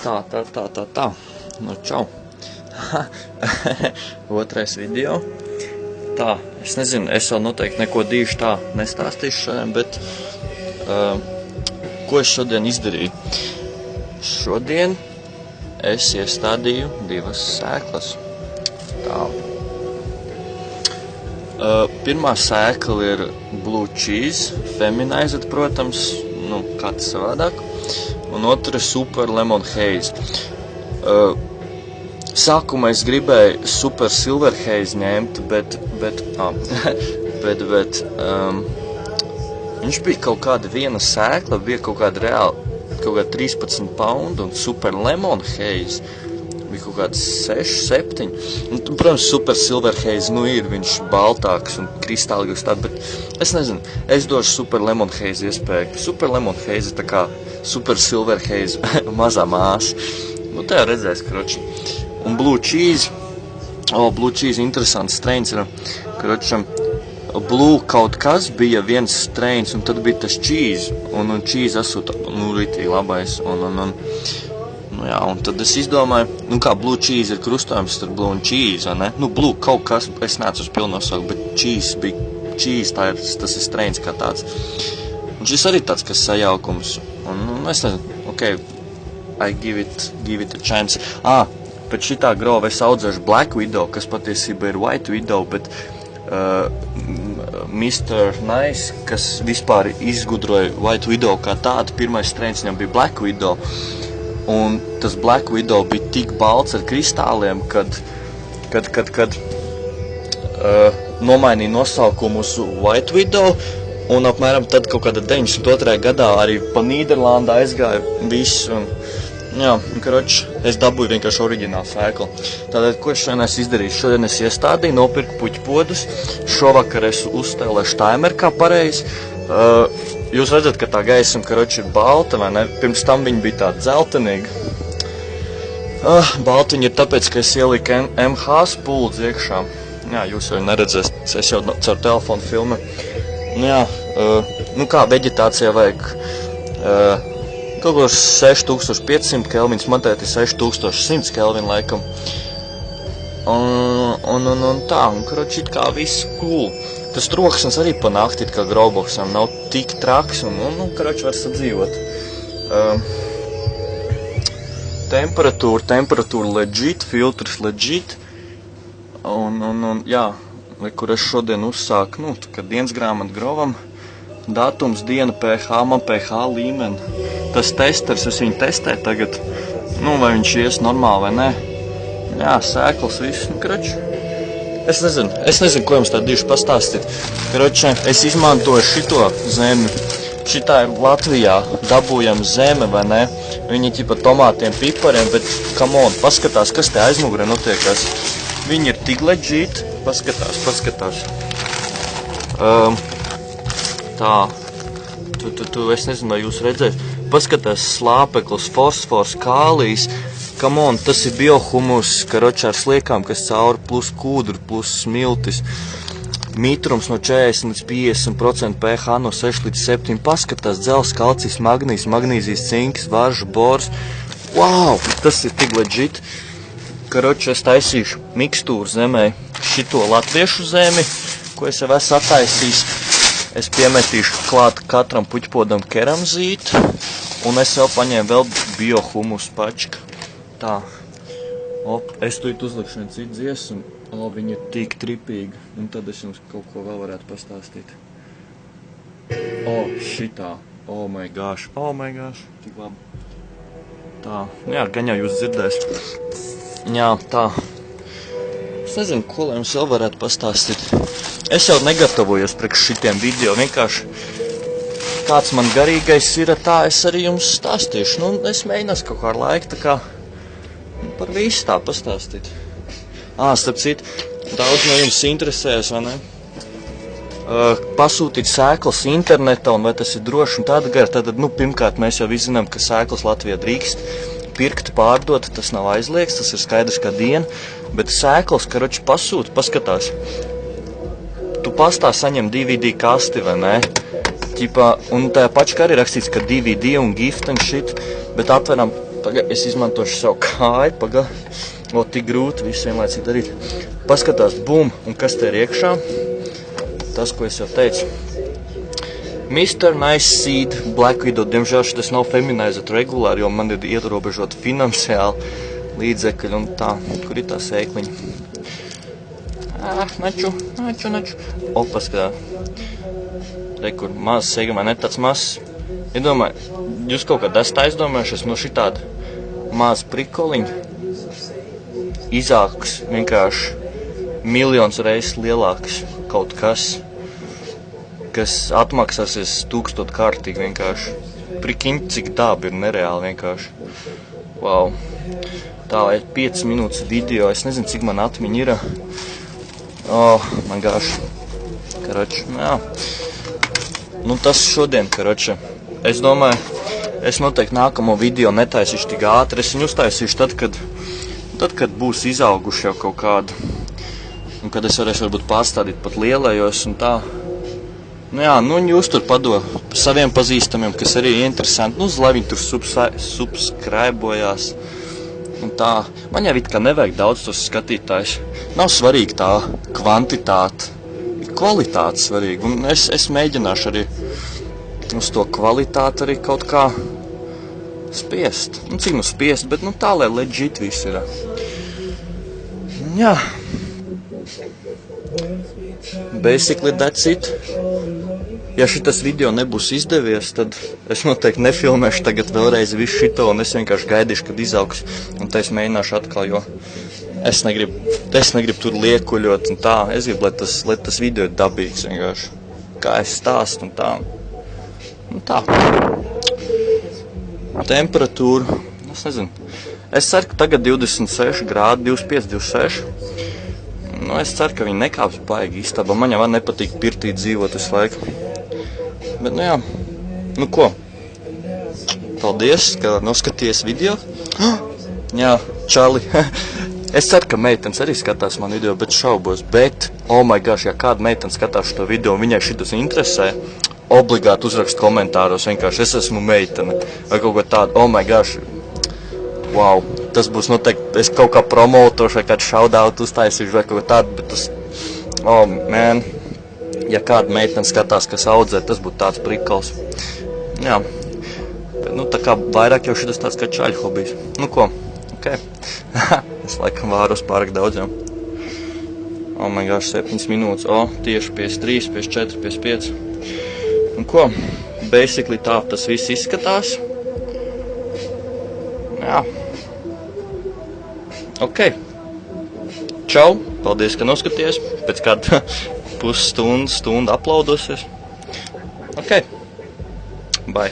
Tā. Nu, čau. Otrais video. Tā, es nezinu, es vēl noteikti neko dīši tā nestāstīšu šodien, bet ko es šodien izdarīju? Šodien es iestādīju 2 sēklas. Tā. Pirmā sēkla ir blue cheese, feminized, protams, nu, kāds savādāk, un otra ir super lemon haze. Sākumā es gribēju super silver haze ņemt, bet viņš bija kaut kāda viena sēkla, bija kaut kāda reāli, kaut kāda 13 poundu, un super lemon haze bija kaut kāds 6, 7. Un, protams, super silver haze, nu ir, viņš baltāks un kristālīgs tāds, bet es nezinu, es došu super lemon haze iespēju. Super lemon haze ir tā kā super silver haze mazā māsa. Nu, tā jau redzēs, kroči. Un blue cheese, blue cheese interesants strains ir, kroči, blue kaut kas bija viens strains, un tad bija tas cheese, un cheese esot, nu, ritīgi labais, nu jā, un tad es izdomāju, nu kā blue cheese ir krustojums starp blue un cheese, vai ne? Nu, blue kaut kas, es nācu uz pilnosauku, bet cheese bija cheese, tas ir strains kā tāds. Un šis arī tāds, kas sajaukums, un es nezinu, ok, I give it a chance. Pēc šitā grova es audzēšu Black Widow, kas patiesībā ir White Widow, bet Mr. Nice, kas vispār izgudroja White Widow kā tādu, pirmais strains viņam bija Black Widow, un tas Black Widow bija tik balts ar kristāliem, kad nomainīja nosaukumu uz White Widow, un apmēram tad kaut kāda 92. gadā arī pa Nīderlandā aizgāja viss, un jā, karoči, es dabūju vienkārši oriģinālu sēklu. Tātad, ko šodien es izdarīju? Šodien es iestādīju, nopirku puķpodus, šovakar es uzstēlēšu timer kā pareizi. Jūs redzat, ka tā gaisma, karoči, ir balta, vai ne? Pirms tam viņa bija tāda dzeltenīga. Balta viņa ir tāpēc, ka es ieliku MH spuldzi iekšā. Jā, jūs jau neredzēs, es jau caur telefonu filmu. Nu jā, nu kā veģetācijā vajag kaut ko 6500 kelvins, man tēt ir 6100 kelvin laikam. Un tā, un karoči, it kā viss cool. Tas troksnis arī pa nakti, kā growboxam, nav tik traks, un karoči, var sadzīvot. Temperatūra legit, filtrs legit, un jā, kur es šodien uzsāku, nu, kad dienas grāmatu grovam, datums, diena, pH, man pH līmeni. Tas testers, es viņu testēju tagad, nu, vai viņš ies normāli vai ne. Jā, sēklas, viss, nu, karoči. Es nezinu, ko jums tā diši pastāstīt. Karoči, es izmantoju šito zemi. Šitā ir Latvijā dabūjama zeme, vai ne? Viņi ķipa tomātiem, pipariem, bet, come on, paskatās, kas te aizmugurē notiekas. Viņi ir tik legit, paskatās. Tā, es nezinu, vai jūs redzēt, paskatās slāpeklis, fosfors, kālijs, come on, tas ir biohumus, karoči ar sliekām, kas cauri, plus kūdru, plus smiltis, mitrums no 40 līdz 50%, pH no 6 līdz 7, paskatās, dzels, kalcijs, magnīzijas, cinks, varžu, bors, wow, tas ir tik legit. Karoči, es taisīšu mikstūru zemē šito latviešu zemi, ko es jau esmu attaisījis. Es piemetīšu klāt katram puķpodam keramzīti, un es vēl paņēmu vēl biohumus pačka. Tā. Es tūlīt uzlikšu vienu citu dziesmu, viņa ir tik tripīga, un tad es jums kaut ko vēl varētu pastāstīt. Šitā. Oh my gosh, tik labi. Tā, jā, gan jau jūs dzirdēs. Jā, tā. Es nezinu, ko lai jums vēl varētu pastāstīt. Es jau negatavojos priekš šitiem video, vienkārši kāds man garīgais ir, tā es arī jums stāstīšu. Nu, es mēģināšu kaut kā ar laiku, tā kā par visu tā pastāstīt. Starp citu, daudz no jums interesēs, vai ne? Pasūtīt sēklas internetā, un vai tas ir droši un tāda gara, tad, nu, pirmkārt, mēs jau visi zinām, ka sēklas Latvijā drīkst pirkt, pārdot, tas nav aizliegts, tas ir skaidrs kā diena, bet sēklas, karoči, pasūti, paskatās. Tu pastā saņem DVD kasti, vai ne? Ķipā, un tajā pačkā arī rakstīts, ka DVD un gift un shit, bet atveram Paga, es izmantošu savu kāju, paga. O, tik grūti visu vienlaicīgi darīt. Paskatās, bum, un kas te ir iekšā? Tas, ko es jau teicu. Mr. Nice Seed, Black Widow, diemžēl šitas nav feminizēt regulāri, jo man ir ierobežot finansiāli līdzekļi un tā. Kur ir tā sēkliņa? Naču. O, paskatā. Rekur, mazs sēkliņa, vai ne tāds mazs? Iedomāju, jūs kaut kādā esat aizdomājušies no šitāda maza prikoliņa. Izāks vienkārši miljons reizes lielāks kaut kas atmaksāsies 1000 kārtīgi vienkārši. Prikiņ, cik dāba ir nereāli vienkārši. Wow. Tā lai 5 minūtes video, es nezinu, cik man atmiņa ir. Man gāši. Karoči, jā. Nu tas šodien, karoči. Es domāju, es noteikti nākamo video netaisīšu tik ātri. Es viņu uztaisīšu tad, kad būs izauguši jau kaut kādu. Un kad es varēšu varbūt pārstādīt pat lielajos un tā. Nu jā, nu jūs tur padod saviem pazīstamiem, kas arī ir interesanti. Nu, lai viņi tur subscribojās. Un tā. Man jau it kā nevajag daudz tos skatītājus. Nav svarīgi tā kvantitāte. Kvalitāte svarīga. Un es mēģināšu arī uz to kvalitāti arī kaut kā spiest. Nu, cik nu spiest, bet nu tā, lai legit viss ir. Jā. Basically that's it. Ja šitas video nebūs izdevies, tad es noteikti nefilmēšu tagad vēlreiz visu šito, un es vienkārši gaidīšu, kad izaugs, un tā es mēģināšu atkal, jo es negribu tur liekuļot un tā. Es gribu, lai tas video ir dabīgs vienkārši. Kā es stāstu un tā. Un tā. Temperatūra, es nezinu. Es ceru, ka tagad 26 grādi, 25, 26. Nu, es ceru, ka viņi nekāps baigi istabā. Man jau nepatīk pirtī dzīvot visu laiku. Bet, nu jā, nu ko? Paldies, ka noskaties video. Jā, čali. Es ceru, ka meitenes arī skatās man video, bet šaubos. Bet, oh my gosh, ja kāda meitene skatās šo video, viņai šitas interesē, obligāti uzrakst komentāros vienkārši, es esmu meitene. Vai kaut ko tādu, oh my gosh. Wow, tas būs noteikti, es kaut kā promotošu vai kādu shoutout uztaisīšu vai kaut ko tādu, bet tas, oh man, ja kāda meitene skatās, kas audzē, tas būtu tāds prikals. Jā, bet, nu tā kā vairāk jau šitas tāds kā čaļu hobijs. Nu ko, ok, es laikam vāros pārāk daudz jau. Oh my gosh, 7 minūtes, tieši 53, 54, 55. Un ko, basically tā tas viss izskatās. Jā. Ok. Čau. Paldies, ka noskaties. Pēc kāda pusstundu aplaudosies. Ok. Bye.